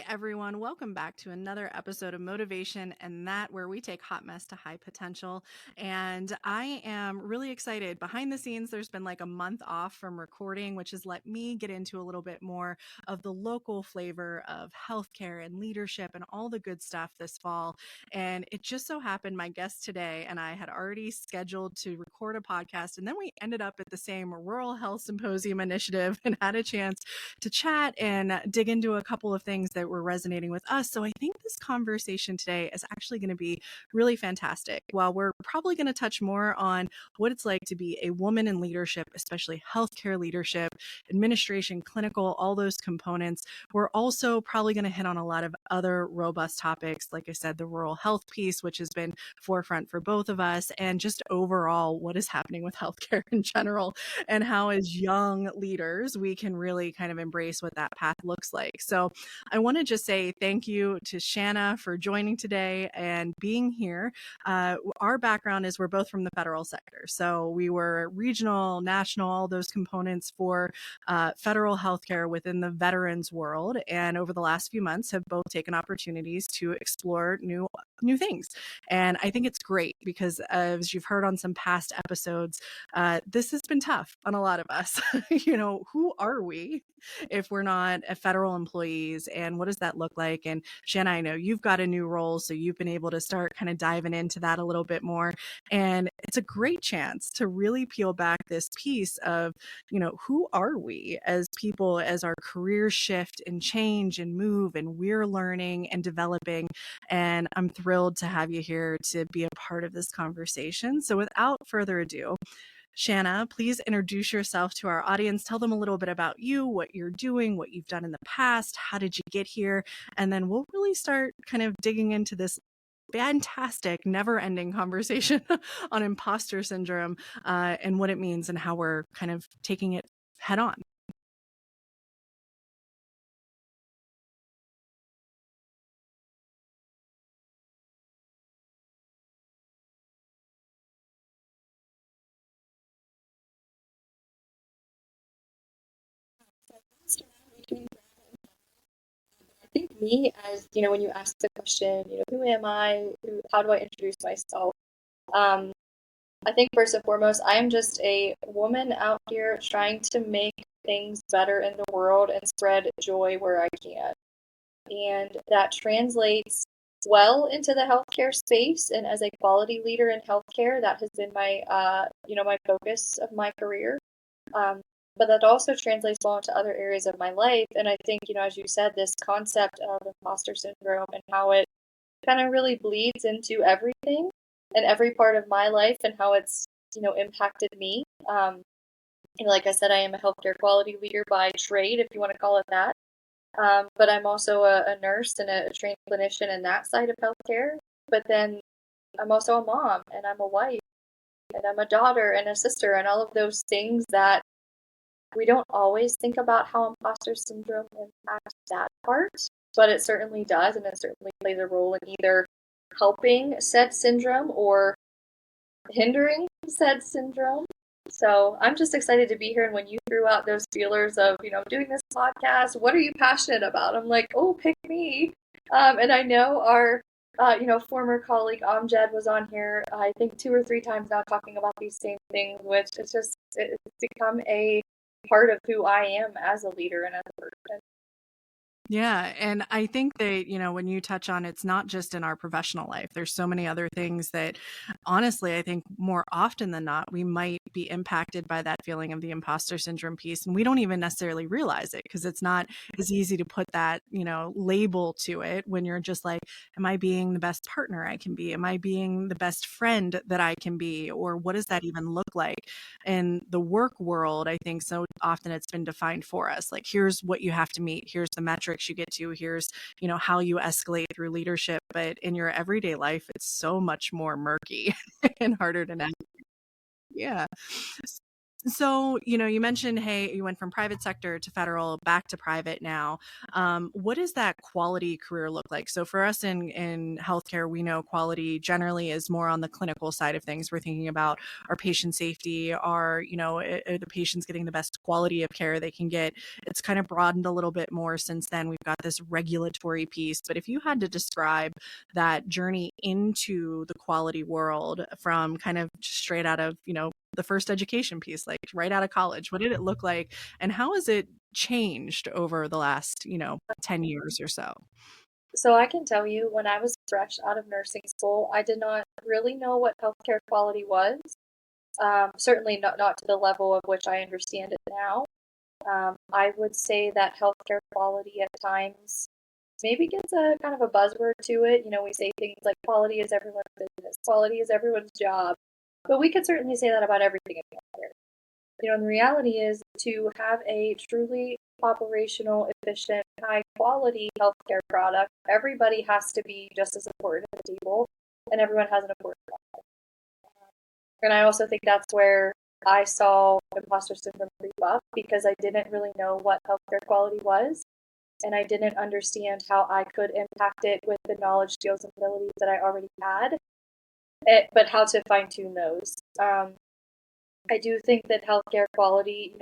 everyone. Welcome back to another episode of Motivation and That, where we take hot mess to high potential. And I am really excited. Behind the scenes, there's been like a month off from recording, which has let me get into a little bit more of the local flavor of healthcare and leadership and all the good stuff this fall. And it just so happened my guest today and I had already scheduled to record a podcast. And then we ended up at the same Rural Health Symposium initiative and had a chance to chat and dig into a couple of things that were resonating with us. So I think this conversation today is actually going to be really fantastic. While we're probably going to touch more on what it's like to be a woman in leadership, especially healthcare leadership, administration, clinical, all those components, we're also probably going to hit on a lot of other robust topics. Like I said, the rural health piece, which has been forefront for both of us, and just overall what is happening with healthcare in general, and how as young leaders we can really kind of embrace what that path looks like. So I want to just say thank you to Shannah for joining today and being here. Our background is we're both from the federal sector. So we were regional, national, all those components for federal healthcare within the veterans world. And over the last few months have both taken opportunities to explore new things. And I think it's great because as you've heard on some past episodes, this has been tough on a lot of us. Who are we if we're not federal employees, and what does that look like? And Shannah, I know you've got a new role, so you've been able to start kind of diving into that a little bit more. And it's a great chance to really peel back this piece of, who are we as people, as our careers shift and change and move, and we're learning and developing. And I'm thrilled to have you here to be a part of this conversation. So without further ado, Shannah, please introduce yourself to our audience. Tell them a little bit about you, what you're doing, what you've done in the past, how did you get here? And then we'll really start kind of digging into this fantastic, never-ending conversation on imposter syndrome and what it means and how we're kind of taking it head on. I think me as, when you ask the question, who am I? How do I introduce myself? Um, I think first and foremost, I am just a woman out here trying to make things better in the world and spread joy where I can. And that translates well into the healthcare space. And as a quality leader in healthcare, that has been my, my focus of my career. But that also translates well into other areas of my life. And I think, as you said, this concept of imposter syndrome and how it kind of really bleeds into everything and every part of my life and how it's, impacted me. And like I said, I am a healthcare quality leader by trade, if you want to call it that. But I'm also a nurse and a trained clinician in that side of healthcare. But then I'm also a mom and I'm a wife and I'm a daughter and a sister and all of those things that we don't always think about how imposter syndrome impacts that part, but it certainly does, and it certainly plays a role in either helping said syndrome or hindering said syndrome. So I'm just excited to be here. And when you threw out those feelers of, doing this podcast, what are you passionate about? I'm like, oh, pick me. And I know our, former colleague Amjad was on here, I think 2 or 3 times now talking about these same things, which is just, it's become a part of who I am as a leader and as a person. Yeah. And I think that, when you touch on it's not just in our professional life, there's so many other things that honestly, I think more often than not, we might be impacted by that feeling of the imposter syndrome piece. And we don't even necessarily realize it because it's not as easy to put that, label to it when you're just like, am I being the best partner I can be? Am I being the best friend that I can be? Or what does that even look like? In the work world, I think so often it's been defined for us. Like, here's what you have to meet. Here's the metrics you get to. Here's, how you escalate through leadership. But in your everyday life, it's so much more murky and harder to navigate. Yeah. So, you mentioned, hey, you went from private sector to federal, back to private now. What does that quality career look like? So, for us in healthcare, we know quality generally is more on the clinical side of things. We're thinking about our patient safety, are the patients getting the best quality of care they can get. It's kind of broadened a little bit more since then. We've got this regulatory piece. But if you had to describe that journey into the quality world from kind of straight out of, the first education piece, like right out of college, what did it look like? And how has it changed over the last, 10 years or so? So I can tell you, when I was fresh out of nursing school, I did not really know what healthcare quality was. Certainly not to the level of which I understand it now. I would say that healthcare quality at times maybe gets a kind of a buzzword to it. We say things like quality is everyone's business, quality is everyone's job, but we could certainly say that about everything in healthcare. And the reality is, to have a truly operational, efficient, high quality healthcare product, everybody has to be just as important at the table, and everyone has an important role. And I also think that's where I saw imposter syndrome creep up, because I didn't really know what healthcare quality was, and I didn't understand how I could impact it with the knowledge, skills, and abilities that I already had, but how to fine tune those. I do think that healthcare quality,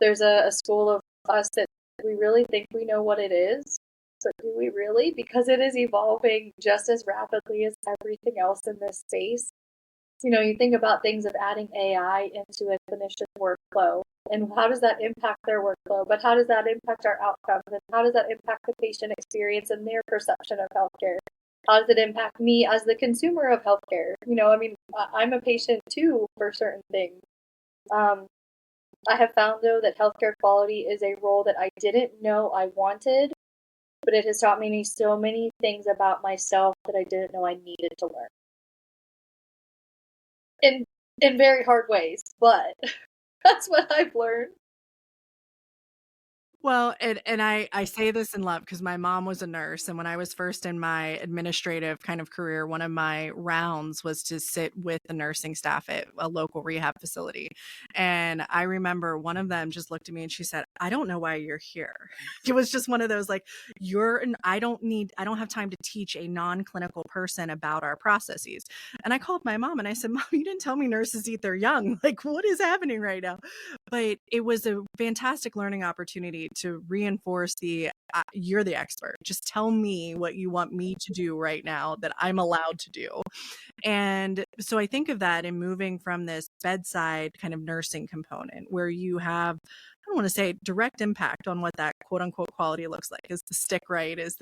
there's a school of us that we really think we know what it is, but do we really? Because it is evolving just as rapidly as everything else in this space. You think about things of adding AI into a clinician workflow, and how does that impact their workflow? But how does that impact our outcomes? And how does that impact the patient experience and their perception of healthcare? How does it impact me as the consumer of healthcare? I'm a patient too for certain things. Um, I have found, though, that healthcare quality is a role that I didn't know I wanted, but it has taught me so many things about myself that I didn't know I needed to learn. In in very hard ways, but that's what I've learned. Well, and I say this in love because my mom was a nurse, and when I was first in my administrative kind of career, one of my rounds was to sit with the nursing staff at a local rehab facility. And I remember one of them just looked at me and she said, "I don't know why you're here." It was just one of those like, I don't have time to teach a non-clinical person about our processes. And I called my mom and I said, "Mom, you didn't tell me nurses eat their young. Like, what is happening right now?" But it was a fantastic learning opportunity to reinforce you're the expert. Just tell me what you want me to do right now that I'm allowed to do. And so I think of that in moving from this bedside kind of nursing component where you have, I don't want to say direct impact on what that quote unquote quality looks like. Is the stick right? Is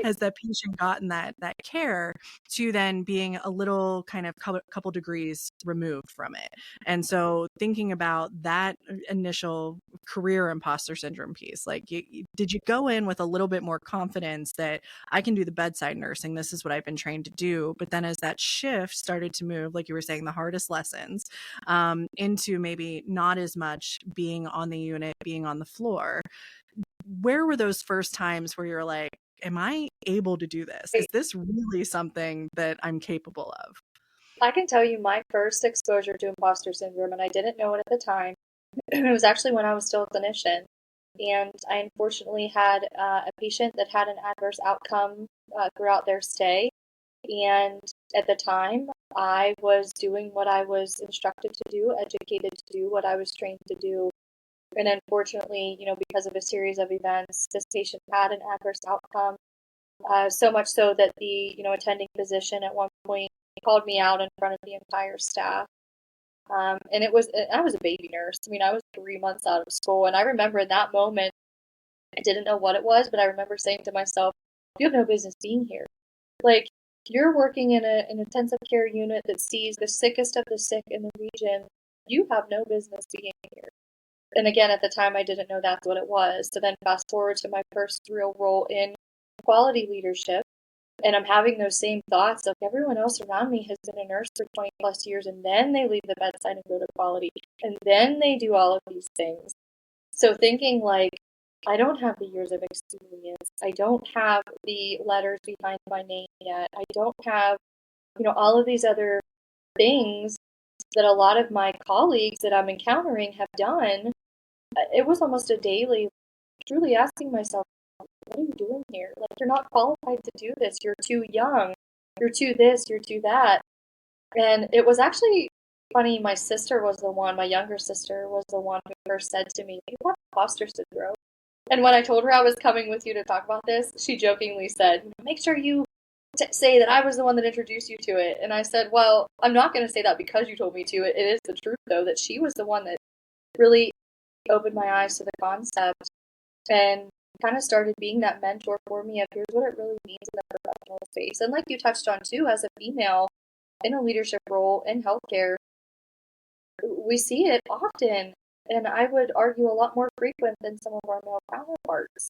has that patient gotten that care, to then being a little kind of couple degrees removed from it. And so thinking about that initial career imposter syndrome piece, like, did you go in with a little bit more confidence that I can do the bedside nursing? This is what I've been trained to do. But then as that shift started to move, like you were saying, the hardest lessons, into maybe not as much being on the unit, being on the floor, where were those first times where you're like, am I able to do this? Is this really something that I'm capable of? I can tell you my first exposure to imposter syndrome, and I didn't know it at the time. It was actually when I was still a clinician. And I unfortunately had a patient that had an adverse outcome throughout their stay. And at the time, I was doing what I was instructed to do, educated to do, what I was trained to do. And unfortunately, because of a series of events, this patient had an adverse outcome. So much so that the attending physician at one point called me out in front of the entire staff. And I was a baby nurse. I mean, I was 3 months out of school, and I remember in that moment, I didn't know what it was, but I remember saying to myself, "You have no business being here. Like, you're working in an intensive care unit that sees the sickest of the sick in the region. You have no business being here." And again, at the time, I didn't know that's what it was. So then fast forward to my first real role in quality leadership, and I'm having those same thoughts of everyone else around me has been a nurse for 20 plus years, and then they leave the bedside and go to quality, and then they do all of these things. So thinking like, I don't have the years of experience. I don't have the letters behind my name yet. I don't have, all of these other things that a lot of my colleagues that I'm encountering have done, it was almost a daily, truly asking myself, what are you doing here? Like, you're not qualified to do this. You're too young. You're too this. You're too that. And it was actually funny. My younger sister was the one who first said to me, you have imposter syndrome. And when I told her I was coming with you to talk about this, she jokingly said, make sure you say that I was the one that introduced you to it. And I said, well, I'm not going to say that because you told me to. It is the truth, though, that she was the one that really opened my eyes to the concept and kind of started being that mentor for me of here's what it really means in the professional space. And like you touched on too, as a female in a leadership role in healthcare, we see it often, and I would argue a lot more frequent than some of our male counterparts.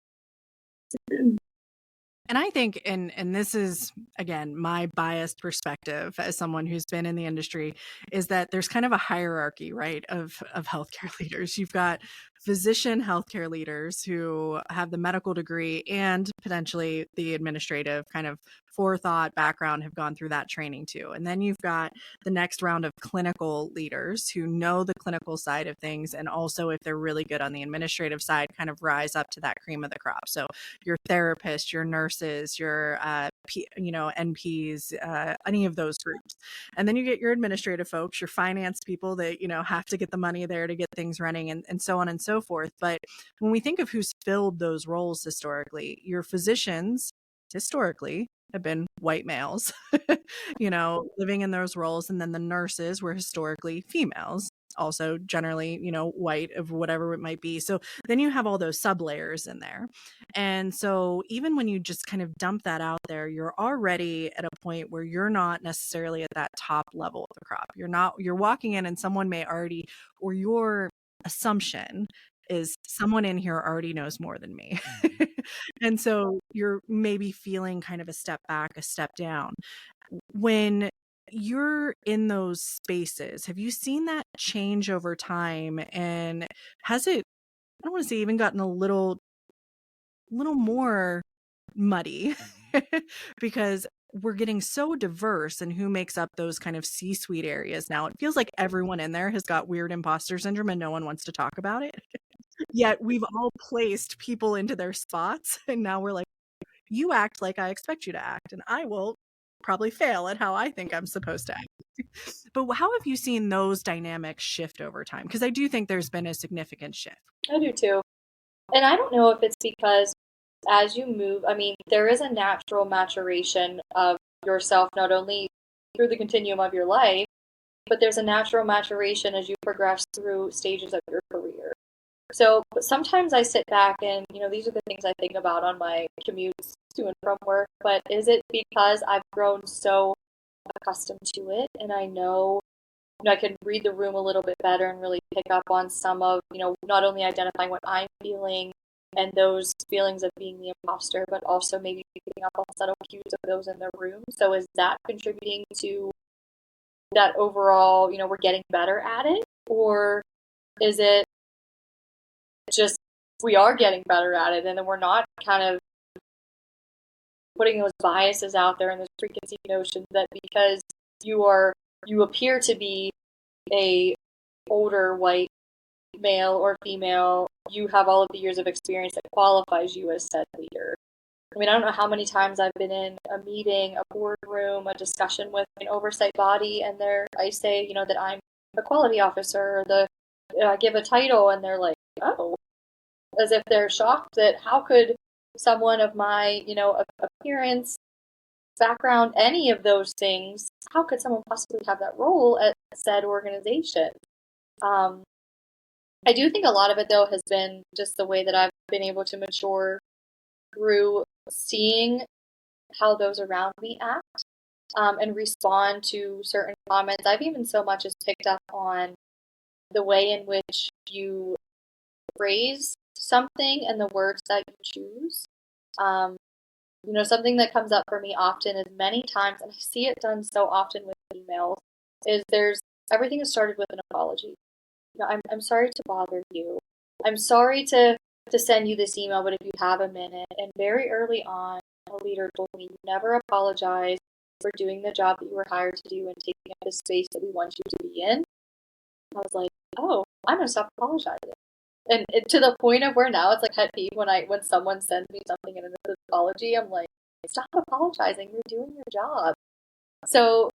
And I think, and this is, again, my biased perspective as someone who's been in the industry, is that there's kind of a hierarchy, right, of healthcare leaders. You've got physician healthcare leaders who have the medical degree and potentially the administrative kind of forethought background, have gone through that training too. And then you've got the next round of clinical leaders who know the clinical side of things, and also, if they're really good on the administrative side, kind of rise up to that cream of the crop. So your therapists, your nurses, your NPs, any of those groups. And then you get your administrative folks, your finance people that, have to get the money there to get things running, and so on and so forth. But when we think of who's filled those roles historically, your physicians historically have been white males, living in those roles. And then the nurses were historically females, also generally, white, of whatever it might be. So then you have all those sub layers in there. And so even when you just kind of dump that out there, you're already at a point where you're not necessarily at that top level of the crop. You're walking in and someone may already, or your assumption is someone in here already knows more than me. And so you're maybe feeling kind of a step back, a step down. When you're in those spaces, have you seen that change over time? And has it, I don't want to say even gotten a little more muddy because we're getting so diverse in who makes up those kind of C-suite areas now? It feels like everyone in there has got weird imposter syndrome and no one wants to talk about it. Yet we've all placed people into their spots, and now we're like, you act like I expect you to act, and I will probably fail at how I think I'm supposed to act. But how have you seen those dynamics shift over time? Because I do think there's been a significant shift. I do too. And I don't know if it's because as you move, there is a natural maturation of yourself, not only through the continuum of your life, but there's a natural maturation as you progress through stages of your career. So sometimes I sit back and, these are the things I think about on my commutes to and from work, but is it because I've grown so accustomed to it and I know I can read the room a little bit better and really pick up on some of, not only identifying what I'm feeling and those feelings of being the imposter, but also maybe picking up on subtle cues of those in the room. So is that contributing to that overall, we're getting better at it? Or is it just we are getting better at it and then we're not kind of putting those biases out there and those preconceived notions that because you appear to be a older white male or female, you have all of the years of experience that qualifies you as said leader. I don't know how many times I've been in a meeting, a boardroom, a discussion with an oversight body, and I say, that I'm a quality officer, I give a title, and they're like, oh, as if they're shocked that how could someone of my, appearance, background, any of those things, how could someone possibly have that role at said organization? I do think a lot of it, though, has been just the way that I've been able to mature through seeing how those around me act and respond to certain comments. I've even so much as picked up on the way in which you phrase something and the words that you choose. Something that comes up for me often is many times, and I see it done so often with emails, is everything is started with an apology. I'm sorry to bother you. I'm sorry to send you this email, but if you have a minute. And very early on, a leader told me, you never apologize for doing the job that you were hired to do and taking up the space that we want you to be in. I was like, oh, I'm gonna stop apologizing. And to the point of where now it's like pet peeve when someone sends me something in an apology, I'm like, stop apologizing. You're doing your job. So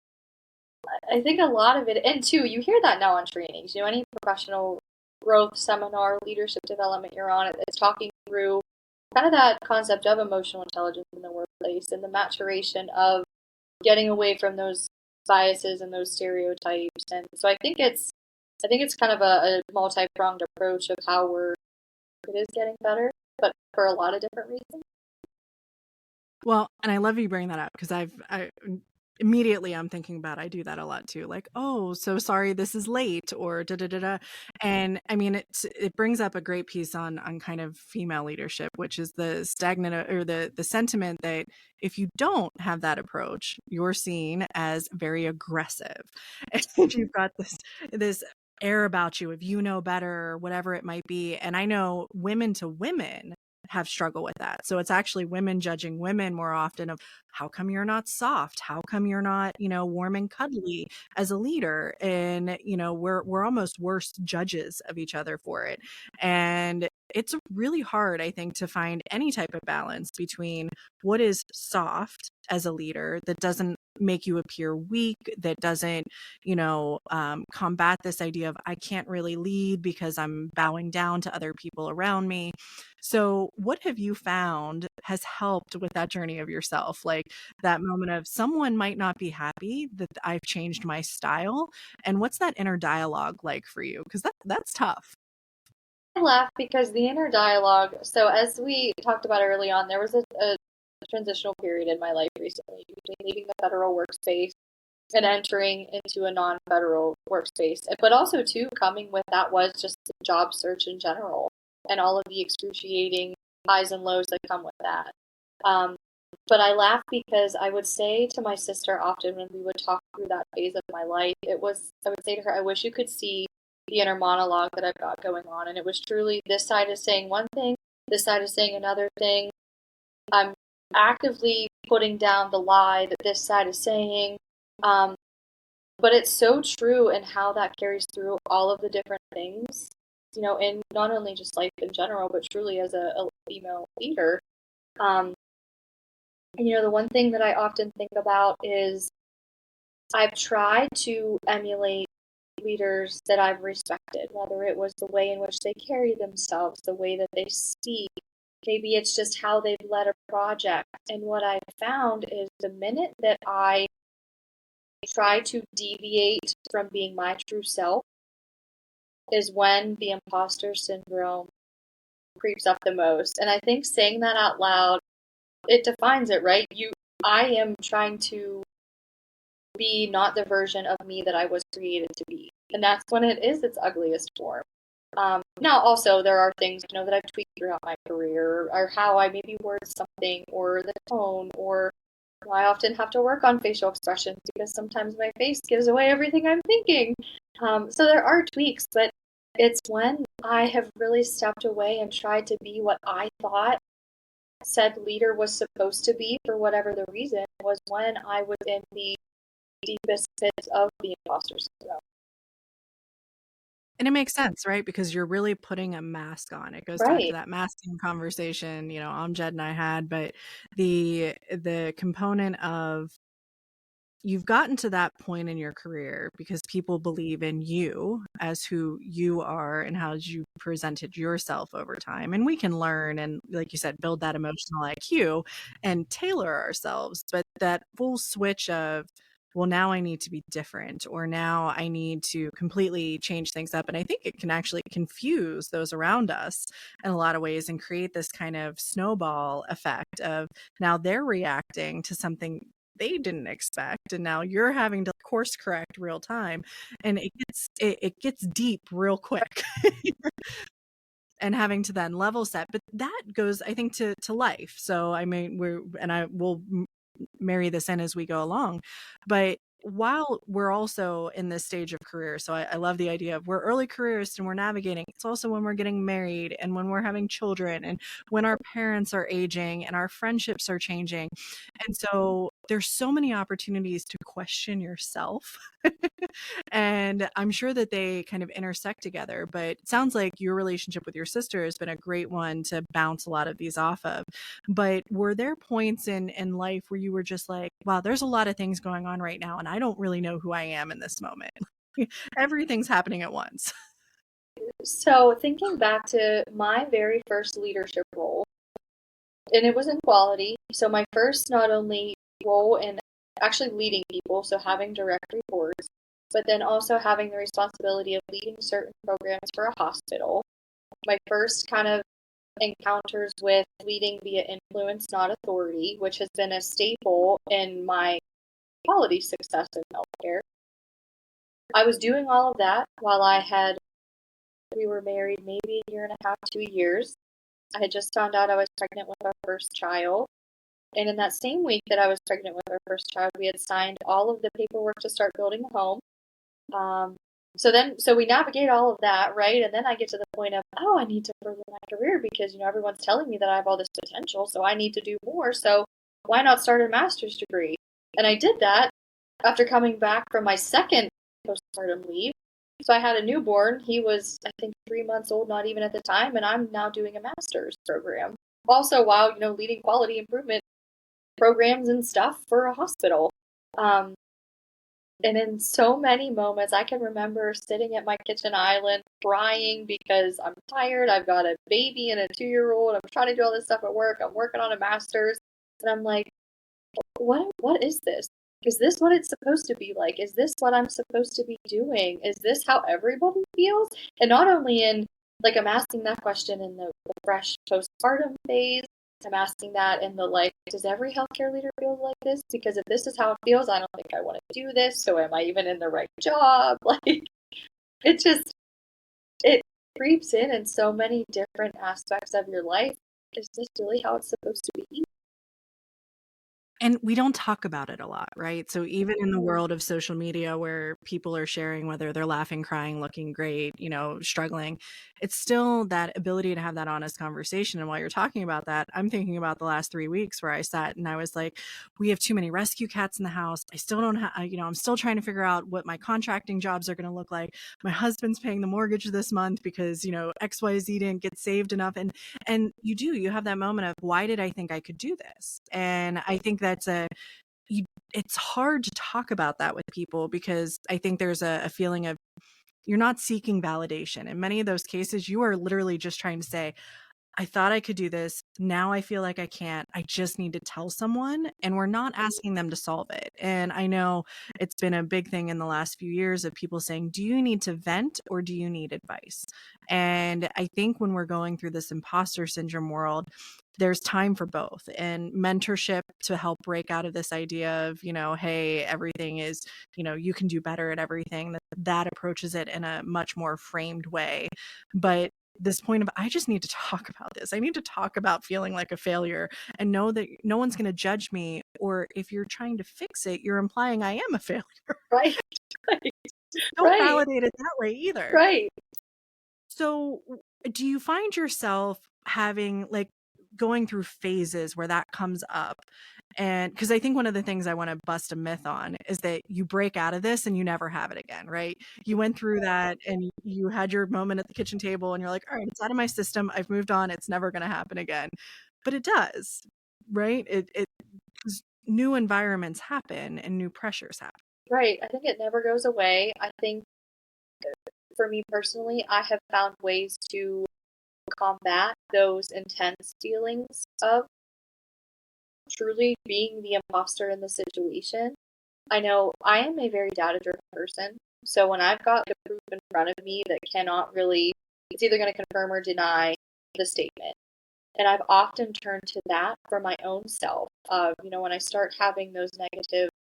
I think a lot of it, and two, you hear that now on trainings. Any professional growth seminar, leadership development you're on, it's talking through kind of that concept of emotional intelligence in the workplace and the maturation of getting away from those biases and those stereotypes. And so I think it's kind of a multi-pronged approach of how it is getting better, but for a lot of different reasons. Well, and I love you bring that up because immediately I'm thinking about, I do that a lot too. Like, oh, so sorry, this is late, or da da da da. And I mean, it brings up a great piece on kind of female leadership, which is the stagnant or the sentiment that if you don't have that approach, you're seen as very aggressive. And you've got this air about you, if you know better or whatever it might be. And I know women to women have struggled with that. So it's actually women judging women more often of, how come you're not soft? How come you're not, warm and cuddly as a leader? And, we're almost worse judges of each other for it. And it's really hard, I think, to find any type of balance between what is soft as a leader that doesn't make you appear weak, that doesn't, combat this idea of, I can't really lead because I'm bowing down to other people around me. So what have you found has helped with that journey of yourself? Like that moment of, someone might not be happy that I've changed my style. And what's that inner dialogue like for you? Because that's tough. I laugh because the inner dialogue, so as we talked about early on, there was a transitional period in my life recently between leaving the federal workspace and entering into a non-federal workspace. But also, too, coming with that was just the job search in general and all of the excruciating highs and lows that come with that. But I laugh because I would say to my sister often when we would talk through that phase of my life, I would say to her, I wish you could see the inner monologue that I've got going on. And it was truly, this side is saying one thing, this side is saying another thing. I'm actively putting down the lie that this side is saying. But it's so true in how that carries through all of the different things, in not only just life in general, but truly as a female leader. And, the one thing that I often think about is I've tried to emulate leaders that I've respected, whether it was the way in which they carry themselves, the way that they speak. Maybe it's just how they've led a project. And what I've found is the minute that I try to deviate from being my true self is when the imposter syndrome creeps up the most. And I think saying that out loud, it defines it, right? I am trying to be not the version of me that I was created to be. And that's when it is its ugliest form. Now, also, there are things, that I've tweaked throughout my career, or how I maybe word something, or the tone, or I often have to work on facial expressions because sometimes my face gives away everything I'm thinking. So there are tweaks, but it's when I have really stepped away and tried to be what I thought said leader was supposed to be for whatever the reason, was when I was in the deepest pits of the imposter syndrome. And it makes sense, right? Because you're really putting a mask on. It goes back to Right. that masking conversation, Amjad and I had, but the component of, you've gotten to that point in your career because people believe in you as who you are and how you presented yourself over time. And we can learn and, like you said, build that emotional IQ and tailor ourselves. But that full switch of, well, now I need to be different, or now I need to completely change things up. And I think it can actually confuse those around us in a lot of ways and create this kind of snowball effect of, now they're reacting to something they didn't expect, and now you're having to course correct real time, and it gets deep real quick. And having to then level set, but that goes, I think, to life. So I mean, I will marry this in as we go along, but while we're also in this stage of career, so I love the idea of, we're early careerists and we're navigating. It's also when we're getting married and when we're having children and when our parents are aging and our friendships are changing. And so there's so many opportunities to question yourself. And I'm sure that they kind of intersect together, but it sounds like your relationship with your sister has been a great one to bounce a lot of these off of. But were there points in life where you were just like, wow, there's a lot of things going on right now, and I don't really know who I am in this moment? Everything's happening at once. So thinking back to my very first leadership role, and it was in quality. So my first not only role in actually leading people, so having direct reports, but then also having the responsibility of leading certain programs for a hospital. My first kind of encounters with leading via influence, not authority, which has been a staple in my quality success in healthcare. I was doing all of that while we were married maybe a year and a half, 2 years. I had just found out I was pregnant with our first child. And in that same week that I was pregnant with our first child, we had signed all of the paperwork to start building a home. So we navigate all of that, right? And then I get to the point of, oh, I need to further my career because, everyone's telling me that I have all this potential, so I need to do more. So why not start a master's degree? And I did that after coming back from my second postpartum leave. So I had a newborn. He was, I think, 3 months old, not even at the time, and I'm now doing a master's program. Also, while, leading quality improvement programs and stuff for a hospital. And in so many moments, I can remember sitting at my kitchen island crying because I'm tired. I've got a baby and a 2-year-old. I'm trying to do all this stuff at work. I'm working on a master's. And I'm like, what is this? Is this what it's supposed to be like? Is this what I'm supposed to be doing? Is this how everybody feels? And not only in, like, I'm asking that question in the fresh postpartum phase, I'm asking that in the, like, does every healthcare leader feel like this? Because if this is how it feels, I don't think I want to do this. So am I even in the right job? Like, it creeps in so many different aspects of your life. Is this really how it's supposed to be? And we don't talk about it a lot, right? So even in the world of social media where people are sharing whether they're laughing, crying, looking great, struggling, it's still that ability to have that honest conversation. And while you're talking about that, I'm thinking about the last 3 weeks where I sat and I was like, we have too many rescue cats in the house. I still don't have, I'm still trying to figure out what my contracting jobs are going to look like. My husband's paying the mortgage this month because, XYZ didn't get saved enough. And you have that moment of, why did I think I could do this? And I think it's hard to talk about that with people because I think there's a feeling of you're not seeking validation. In many of those cases, you are literally just trying to say, I thought I could do this. Now I feel like I can't. I just need to tell someone. And we're not asking them to solve it. And I know it's been a big thing in the last few years of people saying, do you need to vent or do you need advice? And I think when we're going through this imposter syndrome world, there's time for both, and mentorship to help break out of this idea of, hey, everything is, you can do better at everything. That approaches it in a much more framed way. But this point of, I just need to talk about this. I need to talk about feeling like a failure and know that no one's going to judge me. Or if you're trying to fix it, you're implying I am a failure. Right. Right. Don't validate it that way either. Right. So do you find yourself going through phases where that comes up? And because I think one of the things I want to bust a myth on is that you break out of this and you never have it again, right? You went through that and you had your moment at the kitchen table and you're like, all right, it's out of my system. I've moved on. It's never going to happen again. But it does, right? 'Cause new environments happen and new pressures happen. Right. I think it never goes away. I think for me personally, I have found ways to combat those intense feelings of truly being the imposter in the situation. I know I am a very data-driven person, so when I've got the proof in front of me that cannot really, it's either going to confirm or deny the statement. And I've often turned to that for my own self. When I start having those negative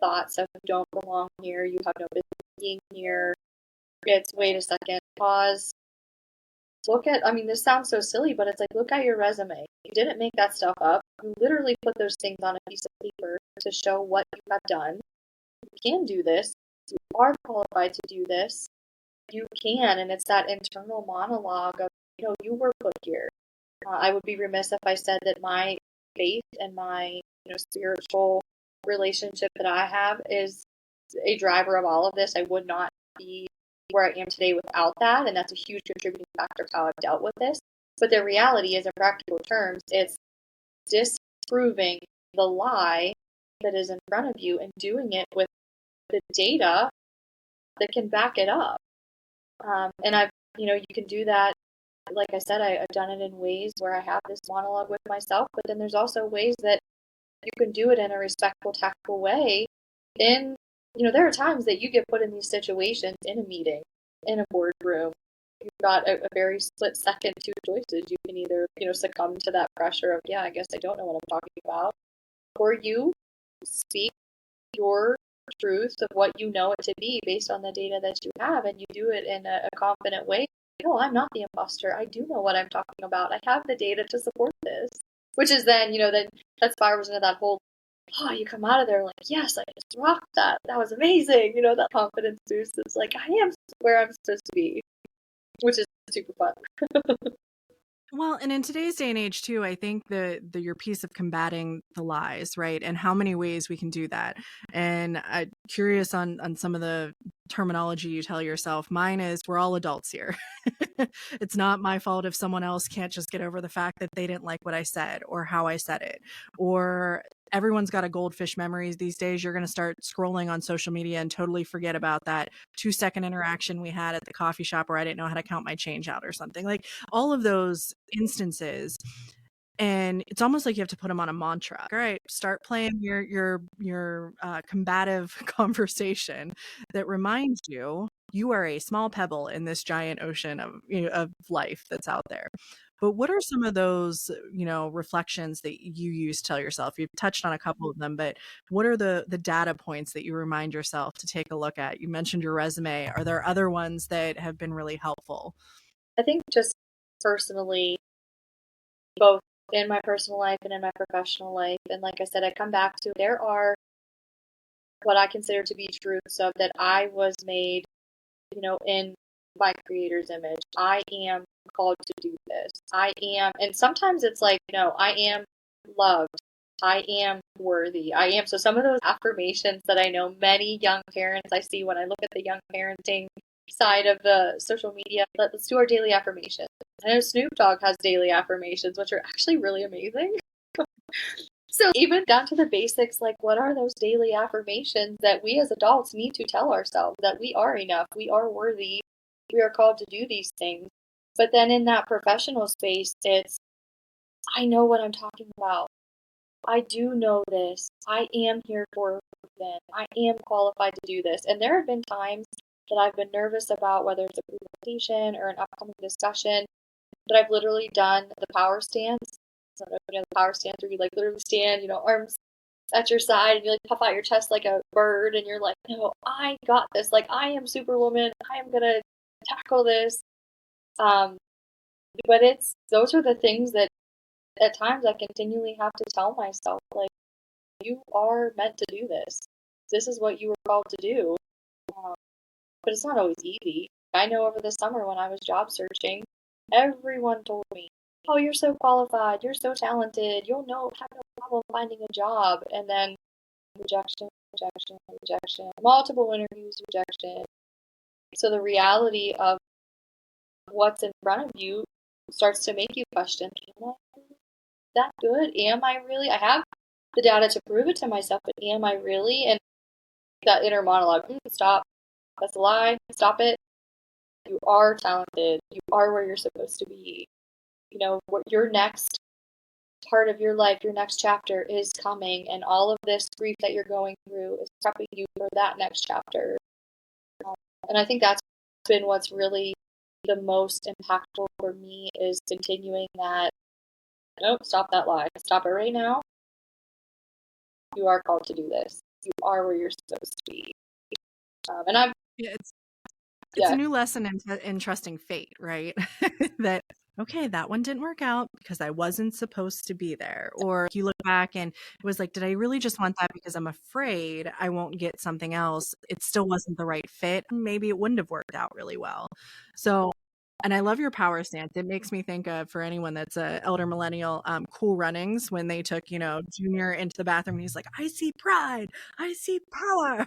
thoughts of, you don't belong here, you have no business being here, it's, wait a second, pause. This sounds so silly, but it's like, look at your resume. You didn't make that stuff up. You literally put those things on a piece of paper to show what you have done. You can do this. You are qualified to do this. You can, and it's that internal monologue of, you were put here. I would be remiss if I said that my faith and my, spiritual relationship that I have is a driver of all of this. I would not be where I am today without that, and that's a huge contributing factor of how I've dealt with this. But the reality is, in practical terms, it's disproving the lie that is in front of you and doing it with the data that can back it up. And you can do that. Like I said, I've done it in ways where I have this monologue with myself, but then there's also ways that you can do it in a respectful, tactful way. And, there are times that you get put in these situations in a meeting, in a boardroom. You've got a very split second, two choices. You can either, succumb to that pressure of, yeah, I guess I don't know what I'm talking about, or you speak your truth of what you know it to be based on the data that you have, and you do it in a confident way. No, I'm not the imposter. I do know what I'm talking about. I have the data to support this. Which is then, then that spirals into that whole, you come out of there like, yes, I just rocked that. That was amazing. That confidence boost is like, I am where I'm supposed to be, which is super fun. Well, and in today's day and age too, I think your piece of combating the lies, right? And how many ways we can do that. And I'm curious on some of the terminology you tell yourself. Mine is, we're all adults here. It's not my fault if someone else can't just get over the fact that they didn't like what I said or how I said it. Or everyone's got a goldfish memories these days. You're going to start scrolling on social media and totally forget about that 2-second interaction we had at the coffee shop where I didn't know how to count my change out or something. Like all of those instances. And it's almost like you have to put them on a mantra. All right, start playing your combative conversation that reminds you are a small pebble in this giant ocean of life that's out there. But what are some of those, reflections that you use to tell yourself? You've touched on a couple of them, but what are the data points that you remind yourself to take a look at? You mentioned your resume. Are there other ones that have been really helpful? I think just personally, both in my personal life and in my professional life, and like I said, I come back to there are what I consider to be truths of that I was made, in my creator's image. I am called to do this. I am, and sometimes it's like, no, I am loved. I am worthy. I am. So some of those affirmations that I know many young parents I see when I look at the young parenting side of the social media, let's do our daily affirmations. I know Snoop Dogg has daily affirmations, which are actually really amazing. So even down to the basics, like what are those daily affirmations that we as adults need to tell ourselves that we are enough, we are worthy, we are called to do these things. But then in that professional space, it's, I know what I'm talking about. I do know this. I am here for a reason. I am qualified to do this. And there have been times that I've been nervous about whether it's a presentation or an upcoming discussion, but I've literally done the power stance. So the power stance where you like literally stand, arms at your side and you like puff out your chest like a bird and you're like, no, I got this. Like I am Superwoman. I am gonna tackle this. But those are the things that at times I continually have to tell myself, like, you are meant to do this. This is what you were called to do. But it's not always easy. I know over the summer when I was job searching, everyone told me, oh, you're so qualified, you're so talented, you'll have no problem finding a job. And then rejection, rejection, rejection, multiple interviews, rejection. So the reality of what's in front of you starts to make you question, am I that good? Am I really? I have the data to prove it to myself, but am I really? And that inner monologue, stop, that's a lie, stop it. You are talented. You are where you're supposed to be. What your next part of your life, your next chapter is coming, and all of this grief that you're going through is prepping you for that next chapter. And I think that's been what's really the most impactful for me is continuing that. Nope, stop that lie. Stop it right now. You are called to do this. You are where you're supposed to be. And I'm. Yeah, it's a new lesson in trusting fate, right? That, okay, that one didn't work out because I wasn't supposed to be there. Or you look back and it was like, did I really just want that because I'm afraid I won't get something else? It still wasn't the right fit. Maybe it wouldn't have worked out really well. So And I love your power stance. It makes me think of, for anyone that's a elder millennial, Cool Runnings, when they took, Junior into the bathroom and he's like, I see pride, I see power.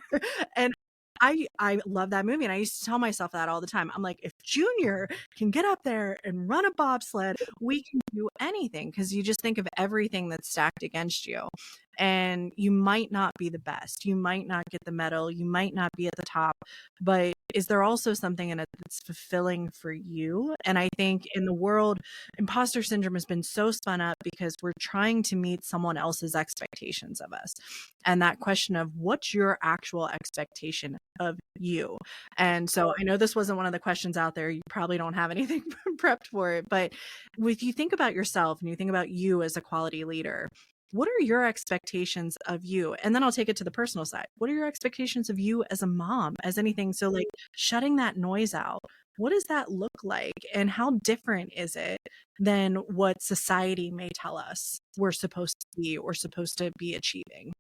And I love that movie. And I used to tell myself that all the time. I'm like, if Junior can get up there and run a bobsled, we can do anything. Because you just think of everything that's stacked against you. And you might not be the best. You might not get the medal. You might not be at the top. But is there also something in it that's fulfilling for you? And I think in the world, imposter syndrome has been so spun up because we're trying to meet someone else's expectations of us. And that question of what's your actual expectation of you? And so I know this wasn't one of the questions out there. You probably don't have anything prepped for it. But if you think about yourself and you think about you as a quality leader, what are your expectations of you? And then I'll take it to the personal side. What are your expectations of you as a mom, as anything? So, like, shutting that noise out, what does that look like? And how different is it than what society may tell us we're supposed to be or supposed to be achieving?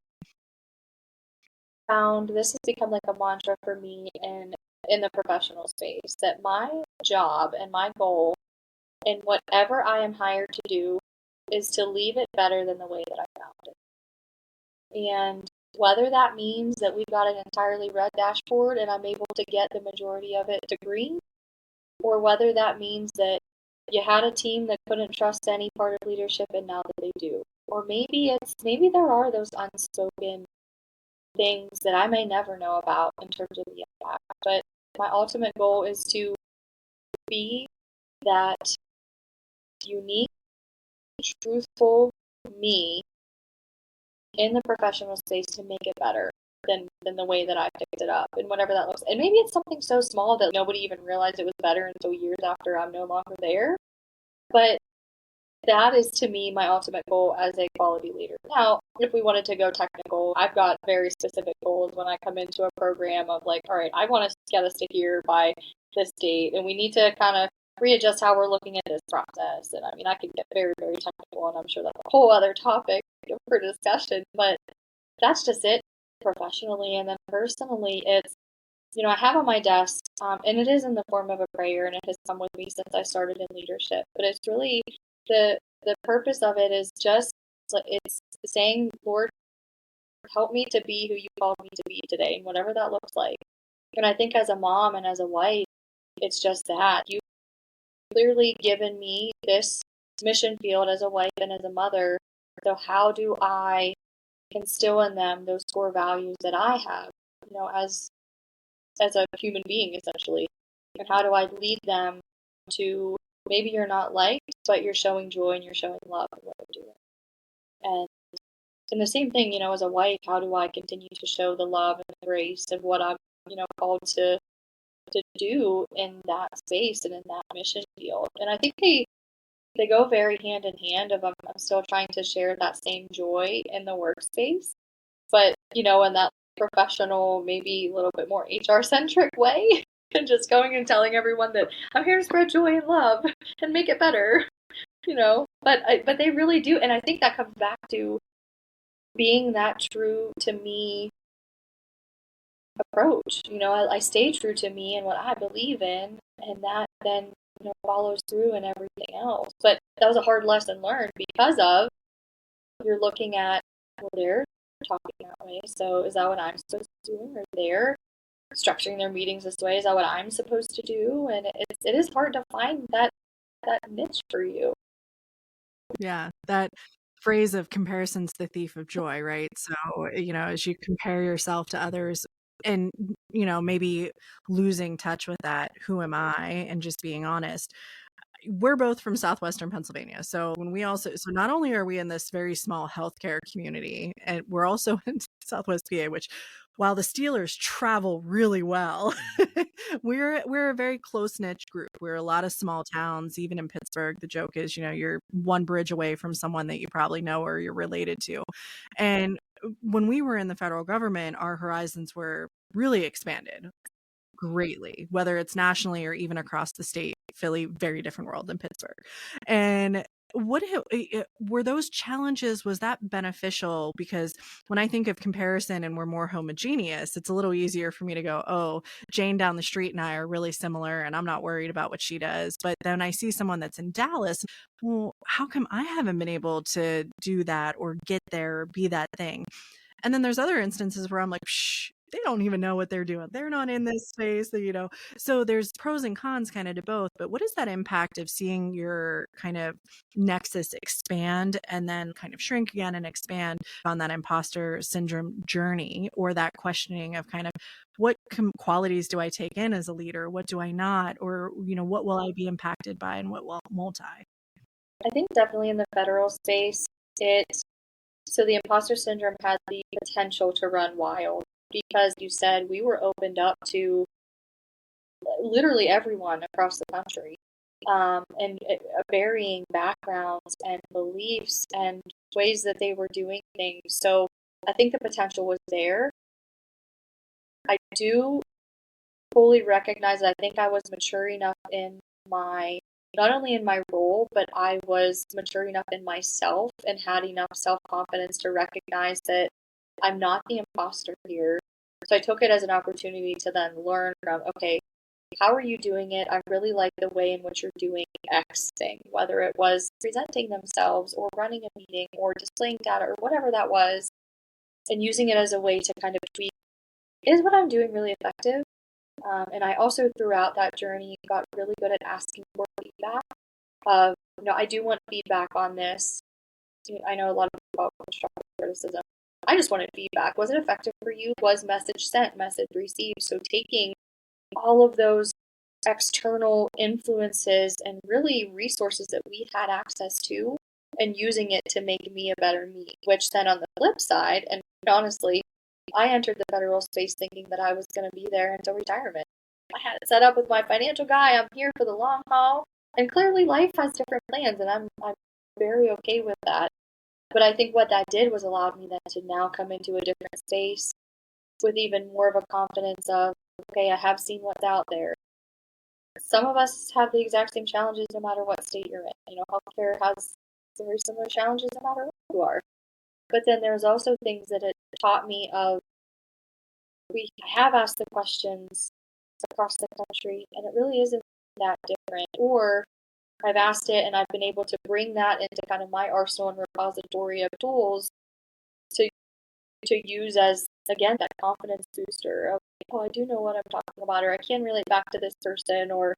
Found this has become like a mantra for me in the professional space that my job and my goal in whatever I am hired to do is to leave it better than the way that I found it. And whether that means that we've got an entirely red dashboard and I'm able to get the majority of it to green, or whether that means that you had a team that couldn't trust any part of leadership and now that they do. Or maybe there are those unspoken things that I may never know about in terms of the impact. But my ultimate goal is to be that unique, truthful me in the professional space to make it better than the way that I picked it up and whatever that looks. And maybe it's something so small that nobody even realized it was better until years after I'm no longer there. But that is to me my ultimate goal as a quality leader. Now, if we wanted to go technical, I've got very specific goals when I come into a program of like, all right, I want to get us to here by this date, and we need to kind of readjust how we're looking at this process. And I mean, I could get very, very technical, and I'm sure that's a whole other topic for discussion, but that's just it professionally. And then personally, it's, I have on my desk, and it is in the form of a prayer, and it has come with me since I started in leadership. But it's really the purpose of it is just it's saying, Lord, help me to be who you called me to be today, and whatever that looks like. And I think as a mom and as a wife, it's just that you've clearly given me this mission field as a wife and as a mother. So how do I instill in them those core values that I have, as a human being, essentially? And how do I lead them to maybe you're not liked, but you're showing joy and you're showing love in what you're doing? And the same thing, as a wife, how do I continue to show the love and the grace of what I'm, called to do in that space and in that mission field? And I think they go very hand in hand of I'm still trying to share that same joy in the workspace, but, in that professional, maybe a little bit more HR centric way, and just going and telling everyone that I'm here to spread joy and love and make it better, but they really do. And I think that comes back to being that true to me approach. I stay true to me and what I believe in, and that then, follows through in everything else. But that was a hard lesson learned because of you're looking at, well, they're talking that way, so is that what I'm supposed to do? Or they're structuring their meetings this way, is that what I'm supposed to do? And it is hard to find that niche for you. Yeah, that phrase of comparison's the thief of joy, right? So, as you compare yourself to others and, maybe losing touch with that, who am I? And just being honest. We're both from Southwestern Pennsylvania. So so not only are we in this very small healthcare community, and we're also in Southwest PA, which while the Steelers travel really well, we're a very close niche group. We're a lot of small towns, even in Pittsburgh. The joke is, you're one bridge away from someone that you probably know or you're related to. And when we were in the federal government, our horizons were really expanded greatly, whether it's nationally or even across the state. Philly, very different world than Pittsburgh. And were those challenges, was that beneficial? Because when I think of comparison and we're more homogeneous, it's a little easier for me to go, oh, Jane down the street and I are really similar and I'm not worried about what she does. But then I see someone that's in Dallas, well, how come I haven't been able to do that or get there or be that thing? And then there's other instances where I'm like, shh, they don't even know what they're doing. They're not in this space, you know. So there's pros and cons kind of to both. But what is that impact of seeing your kind of nexus expand and then kind of shrink again and expand on that imposter syndrome journey, or that questioning of kind of what qualities do I take in as a leader? What do I not? Or, you know, what will I be impacted by and what won't I? I think definitely in the federal space, so the imposter syndrome had the potential to run wild because you said we were opened up to literally everyone across the country, and varying backgrounds and beliefs and ways that they were doing things. So I think the potential was there. I do fully recognize that I think I was mature enough in my, not only in my role, but I was mature enough in myself and had enough self confidence to recognize that I'm not the imposter here. So I took it as an opportunity to then learn from, okay, how are you doing it? I really like the way in which you're doing X thing, whether it was presenting themselves or running a meeting or displaying data or whatever that was, and using it as a way to kind of tweak, is what I'm doing really effective? And I also, throughout that journey, got really good at asking for feedback. I do want feedback on this. I know a lot of people about constructive criticism. I just wanted feedback. Was it effective for you? Was message sent, message received? So taking all of those external influences and really resources that we had access to and using it to make me a better me, which then on the flip side, and honestly, I entered the federal space thinking that I was going to be there until retirement. I had it set up with my financial guy. I'm here for the long haul. And clearly life has different plans, and I'm very okay with that. But I think what that did was allowed me then to now come into a different space with even more of a confidence of, okay, I have seen what's out there. Some of us have the exact same challenges no matter what state you're in. Healthcare has very similar challenges no matter where you are. But then there's also things that it taught me of, we have asked the questions across the country, and it really isn't that different. Or I've asked it, and I've been able to bring that into kind of my arsenal and repository of tools to use as, again, that confidence booster of, oh, I do know what I'm talking about, or I can relate back to this person, or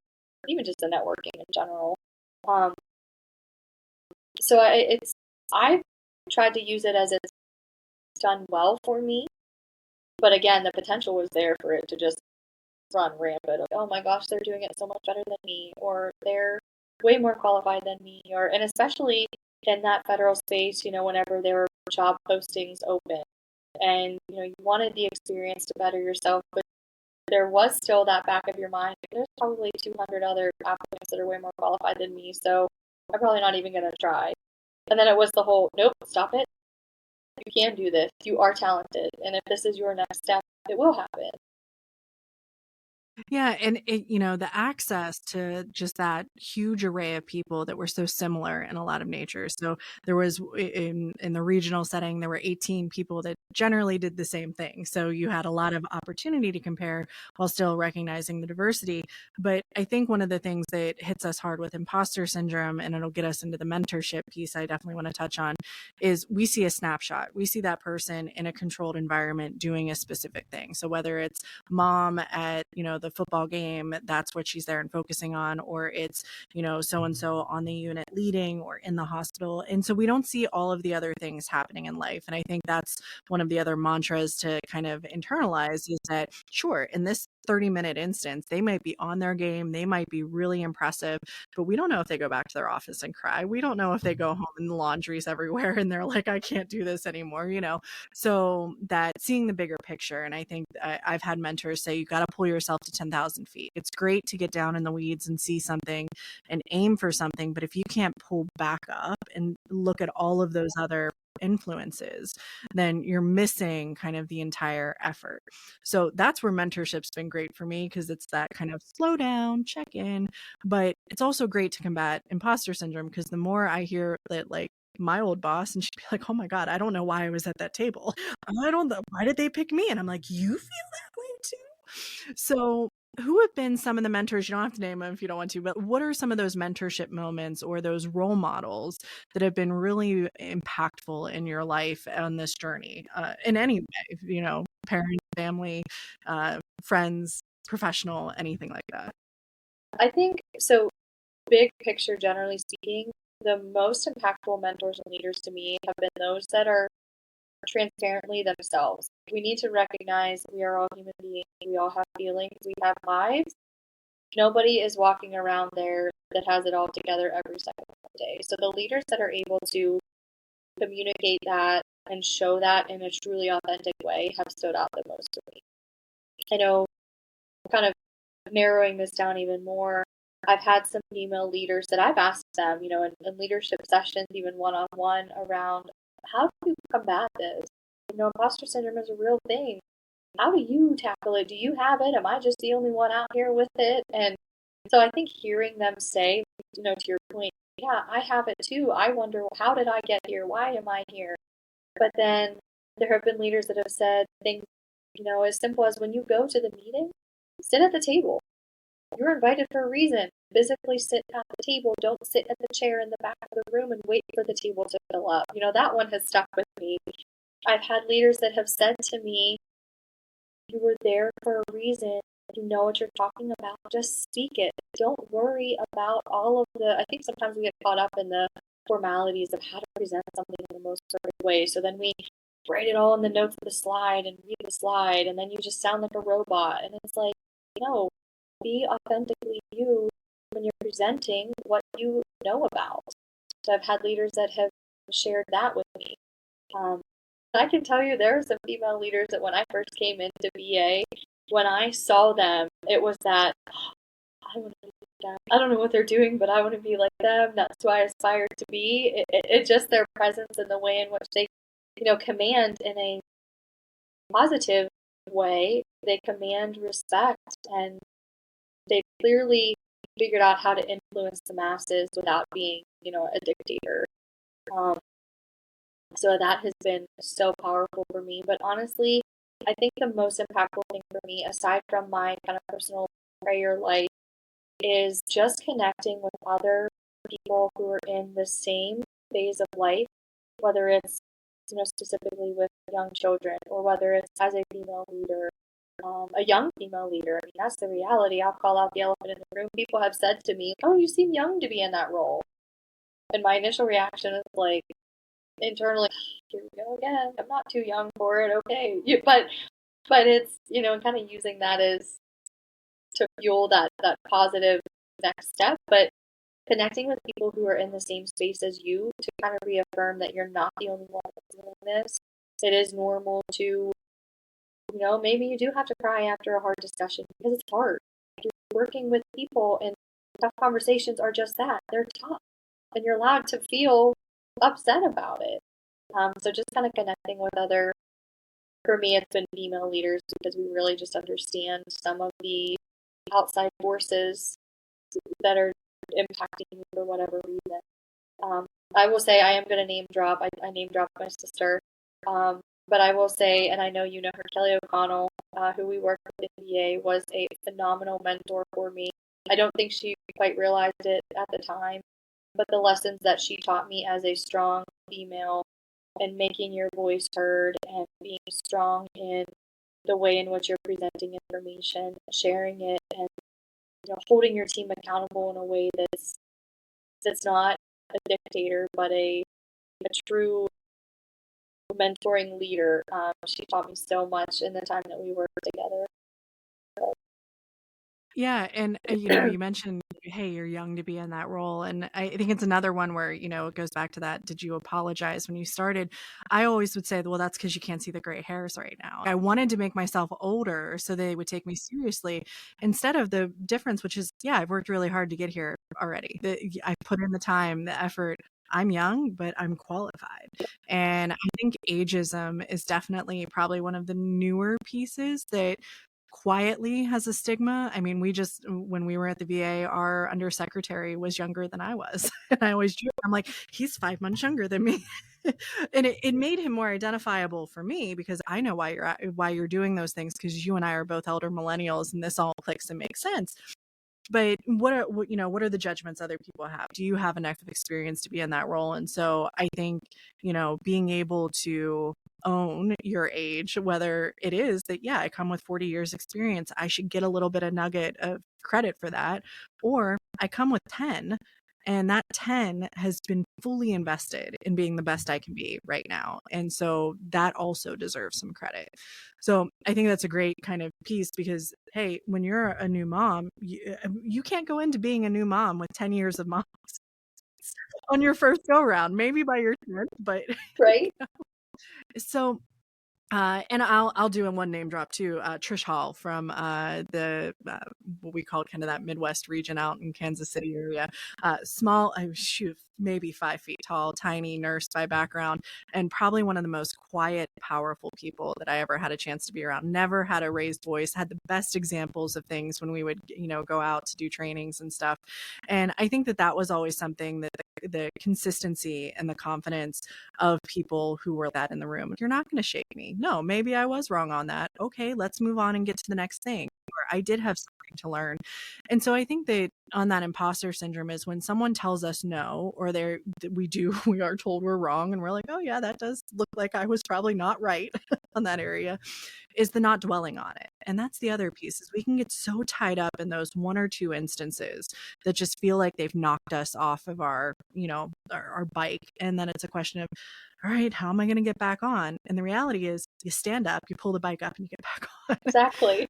even just the networking in general. So I've tried to use it as it's done well for me, but again, the potential was there for it to just run rampant. Of, oh my gosh, they're doing it so much better than me, or they're way more qualified than me, and especially in that federal space, whenever there were job postings open, and you wanted the experience to better yourself, but there was still that back of your mind, there's probably 200 other applicants that are way more qualified than me, so I'm probably not even going to try. And then it was the whole, nope, stop it. You can do this. You are talented. And if this is your next step, it will happen. Yeah, and the access to just that huge array of people that were so similar in a lot of nature. So there was in the regional setting, there were 18 people that generally did the same thing. So you had a lot of opportunity to compare while still recognizing the diversity. But I think one of the things that hits us hard with imposter syndrome, and it'll get us into the mentorship piece I definitely want to touch on, is we see a snapshot. We see that person in a controlled environment doing a specific thing. So whether it's mom at the football game, that's what she's there and focusing on, or it's so and so on the unit leading or in the hospital, and so we don't see all of the other things happening in life. And I think that's one of the other mantras to kind of internalize, is that sure, in this 30-minute instance, they might be on their game, they might be really impressive, but we don't know if they go back to their office and cry. We don't know if they go home and the laundry's everywhere and they're like, I can't do this anymore. So that seeing the bigger picture. And I think I've had mentors say, you got to pull yourself to 10,000 feet. It's great to get down in the weeds and see something and aim for something, but if you can't pull back up and look at all of those other influences, then you're missing kind of the entire effort. So that's where mentorship's been great for me, because it's that kind of slow down, check in, but it's also great to combat imposter syndrome, because the more I hear that, like, my old boss, and she'd be like, oh my God, I don't know why I was at that table. I don't know. Why did they pick me? And I'm like, you feel that way too? So who have been some of the mentors? You don't have to name them if you don't want to, but what are some of those mentorship moments or those role models that have been really impactful in your life on this journey, in any way, parent, family, friends, professional, anything like that? I think so. Big picture, generally speaking, the most impactful mentors and leaders to me have been those that are transparently themselves. We need to recognize we are all human beings. We all have feelings. We have lives. Nobody is walking around there that has it all together every second of the day. So the leaders that are able to communicate that and show that in a truly authentic way have stood out the most to me. I know, kind of narrowing this down even more, I've had some female leaders that I've asked them, in leadership sessions, even one-on-one, around how do you combat this? Imposter syndrome is a real thing. How do you tackle it? Do you have it? Am I just the only one out here with it? And so I think hearing them say, to your point, yeah, I have it too. I wonder, how did I get here? Why am I here? But then there have been leaders that have said things, as simple as, when you go to the meeting, sit at the table. You're invited for a reason. Physically sit at the table. Don't sit at the chair in the back of the room and wait for the table to fill up. That one has stuck with me. I've had leaders that have said to me, you were there for a reason. You know what you're talking about. Just speak it. Don't worry about all of I think sometimes we get caught up in the formalities of how to present something in the most perfect way. So then we write it all in the notes of the slide and read the slide, and then you just sound like a robot. And it's like, no, be authentically you when you're presenting what you know about. So I've had leaders that have shared that with me. I can tell you there are some female leaders that when I first came into VA, when I saw them, it was that, oh, I want to be like them. I don't know what they're doing, but I want to be like them. That's who I aspire to be. It's just their presence and the way in which they, command in a positive way. They command respect, and they clearly figured out how to influence the masses without being, a dictator. So that has been so powerful for me. But honestly, I think the most impactful thing for me, aside from my kind of personal prayer life, is just connecting with other people who are in the same phase of life, whether it's, specifically with young children, or whether it's as a female leader, a young female leader. I mean, that's the reality. I'll call out the elephant in the room. People have said to me, oh, you seem young to be in that role. And my initial reaction is like, internally, here we go again. I'm not too young for it. Okay. But it's, kind of using that as to fuel that positive next step. But connecting with people who are in the same space as you to kind of reaffirm that you're not the only one that's doing this. It is normal to, maybe you do have to cry after a hard discussion, because it's hard. You're working with people, and tough conversations are just that. They're tough. And you're allowed to feel upset about it. So just kind of connecting with for me, it's been female leaders, because we really just understand some of the outside forces that are impacting you for whatever reason. I will say, I am going to name drop. I name dropped my sister. But I will say, and I know you know her, Kelly O'Connell, who we worked with in VA, was a phenomenal mentor for me. I don't think she quite realized it at the time, but the lessons that she taught me as a strong female, and making your voice heard, and being strong in the way in which you're presenting information, sharing it, and holding your team accountable in a way that's not a dictator, but a true mentoring leader. She taught me so much in the time that we worked together. Yeah, and you mentioned, hey, you're young to be in that role, and I think it's another one where it goes back to that. Did you apologize when you started? I always would say, well, that's because you can't see the gray hairs right now. I wanted to make myself older so they would take me seriously, instead of the difference, which is, yeah, I've worked really hard to get here already. I put in the time, the effort. I'm young, but I'm qualified. And I think ageism is definitely probably one of the newer pieces that quietly has a stigma. I mean, when we were at the VA, our undersecretary was younger than I was. And I always joke, I'm like, he's 5 months younger than me. And it made him more identifiable for me because I know why you're doing those things, because you and I are both elder millennials and this all clicks and makes sense. But what are the judgments other people have? Do you have enough experience to be in that role? And so I think, being able to own your age, whether it is that, yeah, I come with 40 years experience, I should get a little bit of nugget of credit for that, or I come with 10 and that 10 has been fully invested in being the best I can be right now. And so that also deserves some credit. So I think that's a great kind of piece because, hey, when you're a new mom, you can't go into being a new mom with 10 years of mom on your first go round, maybe by your 10th, but Right? so and I'll do in one name drop too. Trish Hall from the what we called kind of that Midwest region out in Kansas City area. Small, maybe 5 feet tall, tiny nurse by background, and probably one of the most quiet, powerful people that I ever had a chance to be around. Never had a raised voice. Had the best examples of things when we would go out to do trainings and stuff. And I think that was always something that the consistency and the confidence of people who were that in the room. You're not going to shake me. No, maybe I was wrong on that. Okay, let's move on and get to the next thing. Or I did have something to learn. And so I think that on that imposter syndrome is when someone tells us no, or we are told we're wrong, and we're like, oh yeah, that does look like I was probably not right on that area, is the not dwelling on it. And that's the other piece, is we can get so tied up in those one or two instances that just feel like they've knocked us off of our bike. And then it's a question of, all right, how am I going to get back on? And the reality is you stand up, you pull the bike up, and you get back on. Exactly.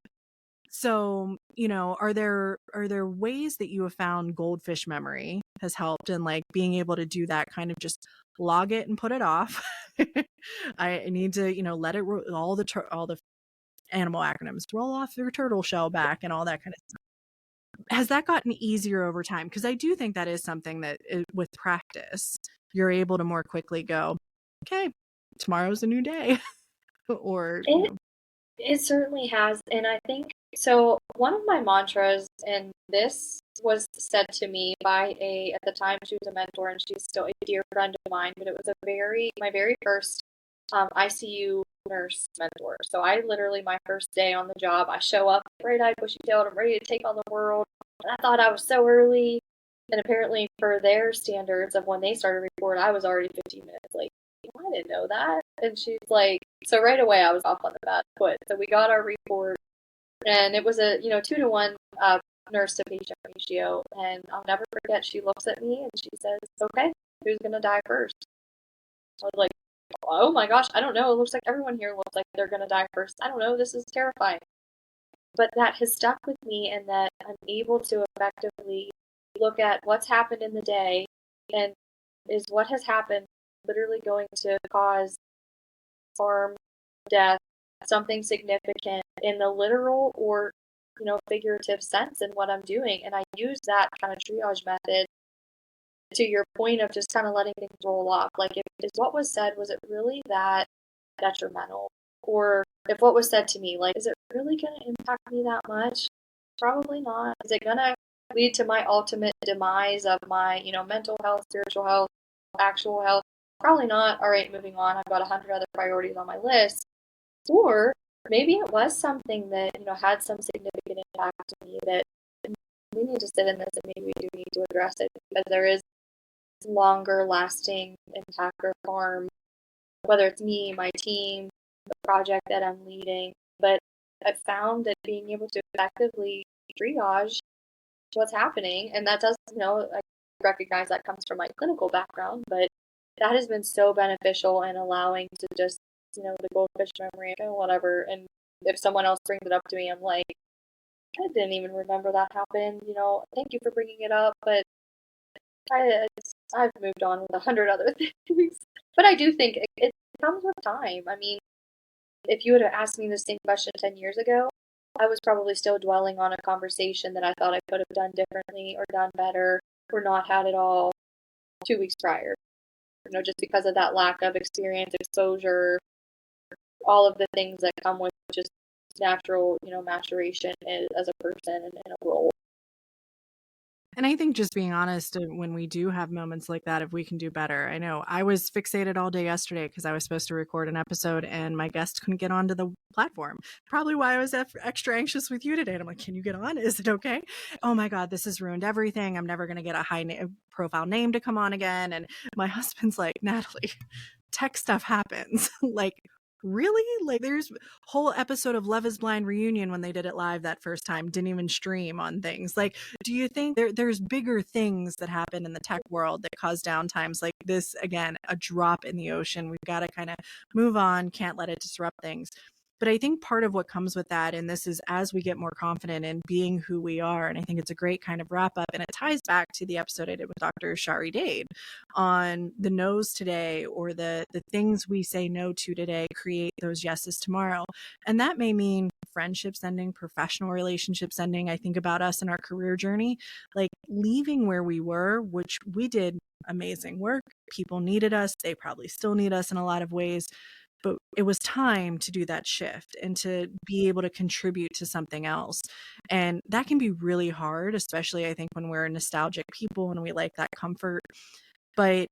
So, are there ways that you have found goldfish memory has helped in like being able to do that, kind of just log it and put it off? I need to, let it all the animal acronyms roll off your turtle shell back and all that kind of stuff. Has that gotten easier over time? Because I do think that is something that with practice, you're able to more quickly go, okay, tomorrow's a new day. Or, It certainly has. And I think so. One of my mantras, and this was said to me by at the time, she was a mentor and she's still a dear friend of mine, but it was my very first ICU nurse mentor. So I literally, my first day on the job, I show up bright eyed, bushy tailed, I'm ready to take on the world. And I thought I was so early. And apparently, for their standards of when they started report, I was already 15 minutes late. I didn't know that. And she's like, so right away I was off on the bad foot. So we got our report, and it was a 2-to-1 nurse to patient ratio. And I'll never forget, she looks at me and she says, okay, who's gonna die first? I was like, oh my gosh, I don't know. It looks like everyone here looks like they're gonna die first. I don't know. This is terrifying. But that has stuck with me, and that I'm able to effectively look at what's happened in the day, and is what has happened literally going to cause harm, death, something significant in the literal or figurative sense in what I'm doing. And I use that kind of triage method to your point of just kind of letting things roll off. Like, if what was said, was it really that detrimental? Or if what was said to me, like, is it really going to impact me that much? Probably not. Is it going to lead to my ultimate demise of my, mental health, spiritual health, actual health? Probably not. All right, moving on. I've got 100 other priorities on my list. Or maybe it was something that, had some significant impact to me that we need to sit in this, and maybe we do need to address it, because there is longer lasting impact or harm, whether it's me, my team, the project that I'm leading. But I've found that being able to effectively triage what's happening, and that does, I recognize that comes from my clinical background, but that has been so beneficial in allowing to just, the goldfish memory, whatever. And if someone else brings it up to me, I'm like, I didn't even remember that happened. Thank you for bringing it up, but I've moved on with 100 other things. But I do think it comes with time. I mean, if you would have asked me the same question 10 years ago, I was probably still dwelling on a conversation that I thought I could have done differently or done better or not had it all 2 weeks prior. just because of that lack of experience, exposure, all of the things that come with just natural, maturation as a person and in a role. And I think just being honest, when we do have moments like that, if we can do better. I know I was fixated all day yesterday because I was supposed to record an episode and my guest couldn't get onto the platform. Probably why I was extra anxious with you today. And I'm like, can you get on? Is it okay? Oh my God, this has ruined everything. I'm never going to get a high profile name to come on again. And my husband's like, Natalie, tech stuff happens. Like, really? Like, there's whole episode of Love is Blind reunion when they did it live that first time didn't even stream on things. Like, do you think there's bigger things that happen in the tech world that cause downtimes like this? Again, a drop in the ocean. We've got to kind of move on, can't let it disrupt things. But I think part of what comes with that, and this is as we get more confident in being who we are, and I think it's a great kind of wrap up, and it ties back to the episode I did with Dr. Shari Dade on the no's today, or the things we say no to today create those yeses tomorrow. And that may mean friendships ending, professional relationships ending. I think about us in our career journey, like leaving where we were, which we did amazing work. People needed us. They probably still need us in a lot of ways. But it was time to do that shift and to be able to contribute to something else. And that can be really hard, especially I think when we're nostalgic people and we like that comfort. But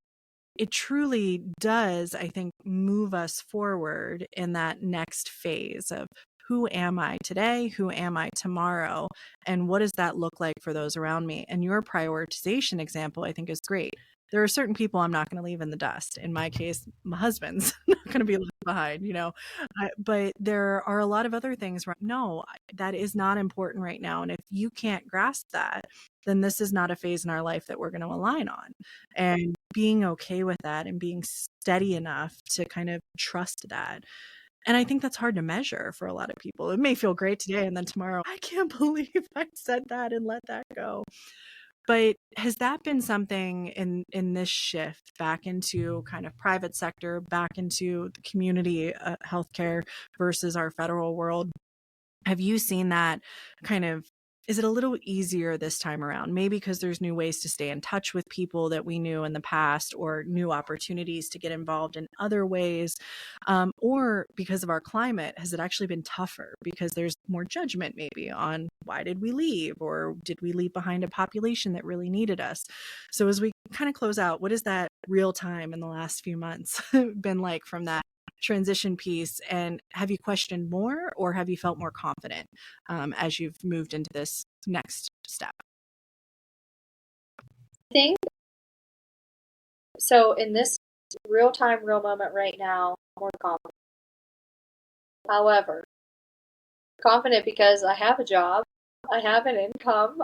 it truly does, I think, move us forward in that next phase of who am I today? Who am I tomorrow? And what does that look like for those around me? And your prioritization example, I think, is great. There are certain people I'm not going to leave in the dust. In my case, my husband's not going to be left behind, but there are a lot of other things where, no, that is not important right now. And if you can't grasp that, then this is not a phase in our life that we're going to align on. And being okay with that and being steady enough to kind of trust that. And I think that's hard to measure for a lot of people. It may feel great today and then tomorrow, I can't believe I said that and let that go. But has that been something in this shift back into kind of private sector, back into the community healthcare versus our federal world? Have you seen that kind of, is it a little easier this time around? Maybe because there's new ways to stay in touch with people that we knew in the past, or new opportunities to get involved in other ways, or because of our climate, has it actually been tougher because there's more judgment maybe on why did we leave, or did we leave behind a population that really needed us? So as we kind of close out, what is that real time in the last few months been like from that transition piece? And have you questioned more, or have you felt more confident as you've moved into this next step? I think so. In this real time, real moment right now, I'm more confident. However, confident because I have a job, I have an income.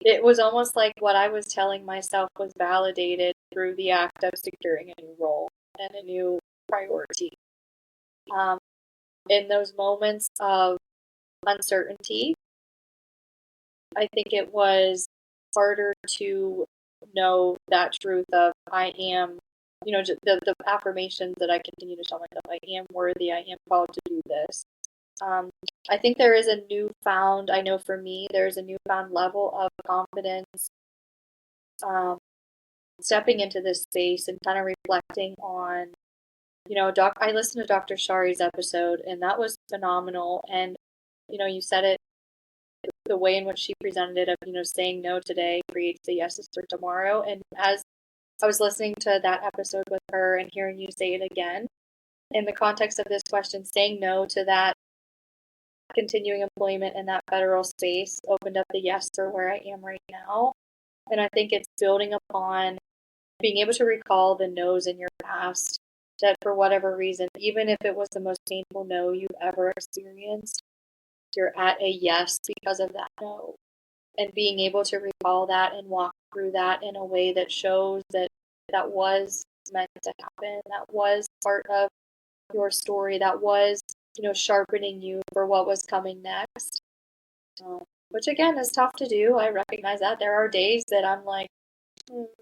It was almost like what I was telling myself was validated through the act of securing a new role and a new priority. In those moments of uncertainty, I think it was harder to know that truth of I am, just the affirmations that I continue to tell myself, I am worthy, I am called to do this. I think there is a newfound, I know for me, there's a newfound level of confidence stepping into this space and kind of reflecting on, I listened to Dr. Shari's episode, and that was phenomenal. And, you said it, the way in which she presented it of, saying no today creates the yeses for tomorrow. And as I was listening to that episode with her and hearing you say it again, in the context of this question, saying no to that continuing employment in that federal space opened up the yes for where I am right now. And I think it's building upon being able to recall the no's in your past that for whatever reason, even if it was the most painful no you've ever experienced, you're at a yes because of that no. And being able to recall that and walk through that in a way that shows that that was meant to happen, that was part of your story, that was, sharpening you for what was coming next. Which again is tough to do. I recognize that. There are days that I'm like,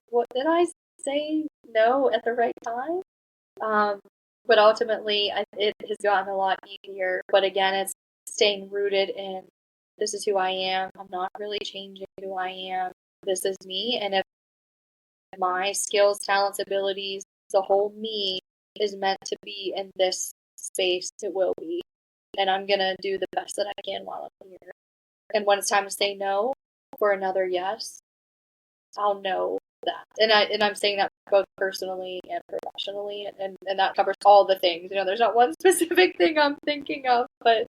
what did I say no at the right time? But ultimately, it has gotten a lot easier. But again, it's staying rooted in this is who I am. I'm not really changing who I am. This is me. And if my skills, talents, abilities, the whole me is meant to be in this space, it will be. And I'm going to do the best that I can while I'm here. And when it's time to say no for another yes, I'll know that. And I'm saying that both personally and professionally, and that covers all the things. There's not one specific thing I'm thinking of, but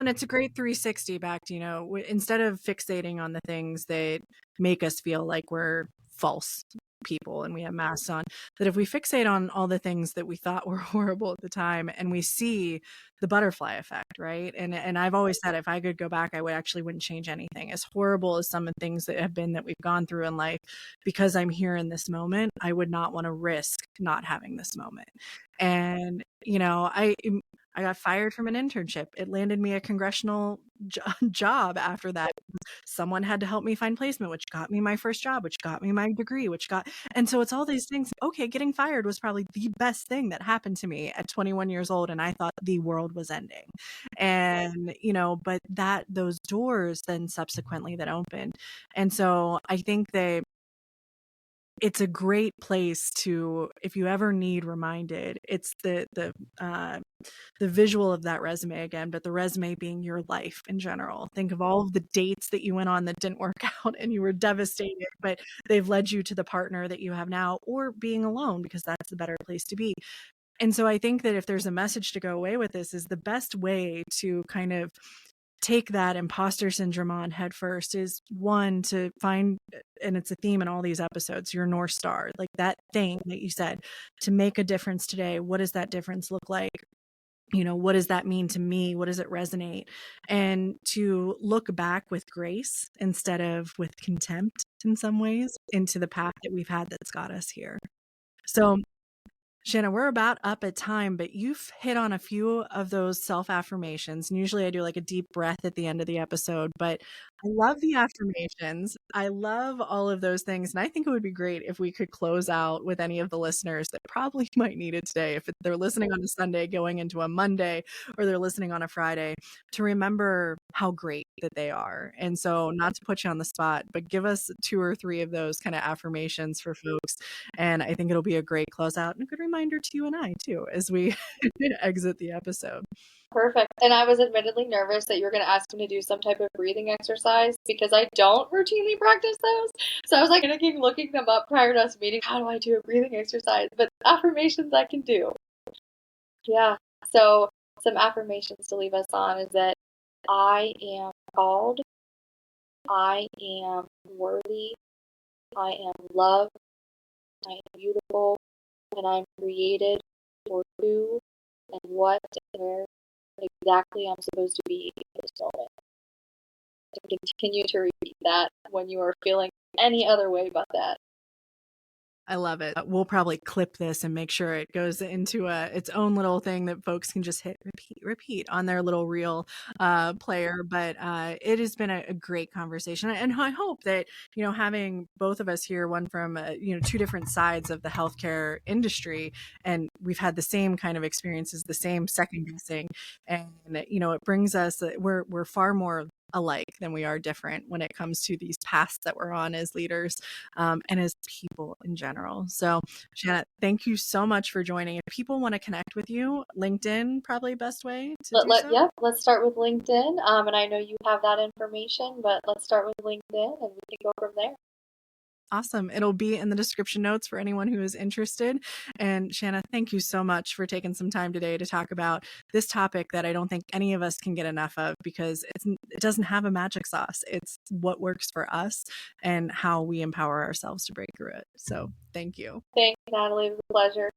and it's a great 360 back to, instead of fixating on the things that make us feel like we're false people and we have masks on, that if we fixate on all the things that we thought were horrible at the time and we see the butterfly effect, right? And I've always said if I could go back, I wouldn't change anything. As horrible as some of the things that have been that we've gone through in life, because I'm here in this moment, I would not want to risk not having this moment. And I got fired from an internship. It landed me a congressional job after that. Someone had to help me find placement, which got me my first job, which got me my degree, and so it's all these things. Okay, getting fired was probably the best thing that happened to me at 21 years old, and I thought the world was ending. And, but those doors then subsequently that opened. And so I think that it's a great place to, if you ever need reminded, it's the visual of that resume again, but the resume being your life in general. Think of all of the dates that you went on that didn't work out and you were devastated, but they've led you to the partner that you have now, or being alone, because that's the better place to be. And so I think that if there's a message to go away with this, is the best way to kind of take that imposter syndrome on head first is, one, to find, and it's a theme in all these episodes, your North Star, like that thing that you said, to make a difference today. What does that difference look like? What does that mean to me? What does it resonate? And to look back with grace instead of with contempt in some ways into the path that we've had that's got us here. So Shannah, we're about up at time, but you've hit on a few of those self-affirmations. And usually I do like a deep breath at the end of the episode, but I love the affirmations. I love all of those things. And I think it would be great if we could close out with any of the listeners that probably might need it today. If they're listening on a Sunday going into a Monday, or they're listening on a Friday, to remember how great that they are. And so, not to put you on the spot, but give us 2 or 3 of those kind of affirmations for folks. And I think it'll be a great closeout and a good reminder to you and I too, as we exit the episode. Perfect. And I was admittedly nervous that you were going to ask me to do some type of breathing exercise because I don't routinely practice those. So I was like looking them up prior to us meeting. How do I do a breathing exercise? But affirmations I can do. Yeah. So some affirmations to leave us on is that I am called, I am worthy, I am loved, I am beautiful, and I'm created for who and what and where exactly I'm supposed to be in this moment. And continue to repeat that when you are feeling any other way about that. I love it. We'll probably clip this and make sure it goes into its own little thing that folks can just hit repeat on their little reel player. But it has been a great conversation. And I hope that, having both of us here, one from, 2 different sides of the healthcare industry, and we've had the same kind of experiences, the same second guessing. And, it brings us, we're far more alike than we are different when it comes to these paths that we're on as leaders and as people in general. So Shannah, thank you so much for joining. If people want to connect with you, LinkedIn probably best way to do so. Yeah, let's start with LinkedIn. And I know you have that information, but let's start with LinkedIn and we can go from there. Awesome. It'll be in the description notes for anyone who is interested. And Shannah, thank you so much for taking some time today to talk about this topic that I don't think any of us can get enough of, because it doesn't have a magic sauce. It's what works for us and how we empower ourselves to break through it. So thank you. Thanks, Natalie. It was a pleasure.